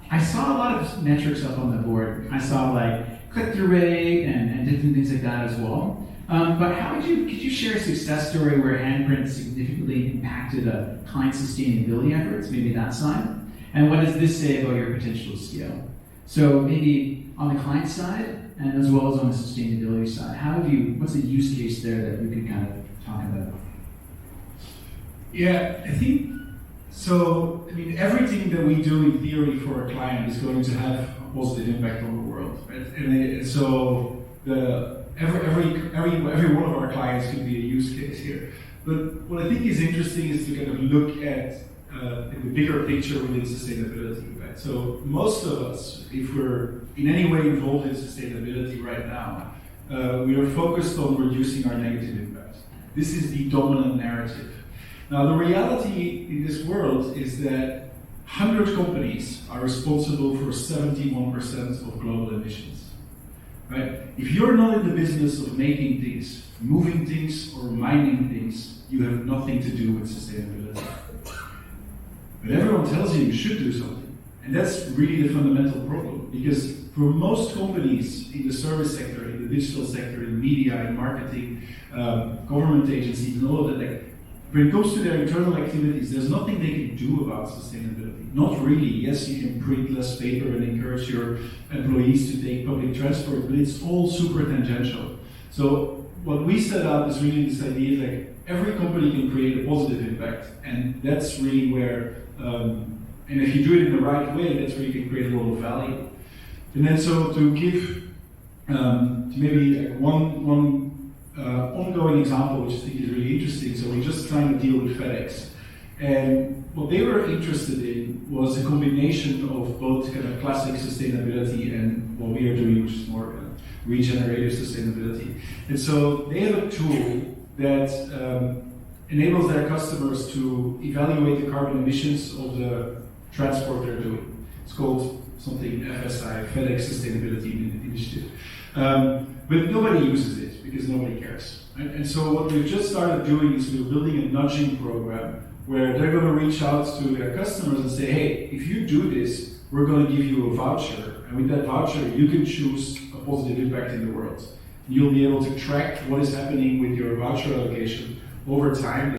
I saw a lot of metrics up on the board. I saw like click-through rate and different things like that as well. But could you share a success story where Handprint significantly impacted a client's sustainability efforts, maybe that side? And what does this say about your potential to scale? So maybe on the client side, and as well as on the sustainability side, what's the use case there that you could kind of talk about? Yeah, I think so. I mean, everything that we do in theory for a client is going to have a positive impact on the world, right? And so every one of our clients could be a use case here. But what I think is interesting is to kind of look at the bigger picture within sustainability, right? So most of us, if we're in any way involved in sustainability right now, we are focused on reducing our negative impact. This is the dominant narrative. Now, the reality in this world is that 100 companies are responsible for 71% of global emissions, right? If you're not in the business of making things, moving things, or mining things, you have nothing to do with sustainability. But everyone tells you should do something. And that's really the fundamental problem. Because for most companies in the service sector, in the digital sector, in media, in marketing, government agencies, and all of that, like, when it comes to their internal activities, there's nothing they can do about sustainability. Not really. Yes, you can print less paper and encourage your employees to take public transport, but it's all super tangential. So what we set up is really this idea like every company can create a positive impact, and that's really where, and if you do it in the right way, that's where you can create a lot of value. And then so to give maybe like one ongoing example, which I think is really interesting. So we're just trying to deal with FedEx. And what they were interested in was a combination of both kind of classic sustainability and what we are doing, which is more regenerative sustainability. And so they have a tool that enables their customers to evaluate the carbon emissions of the transport they're doing. It's called something FSI, FedEx Sustainability Initiative. But nobody uses it because nobody cares. Right? And so what we've just started doing is we're building a nudging program where they're going to reach out to their customers and say, hey, if you do this, we're going to give you a voucher. And with that voucher, you can choose a positive impact in the world. You'll be able to track what is happening with your voucher allocation over time.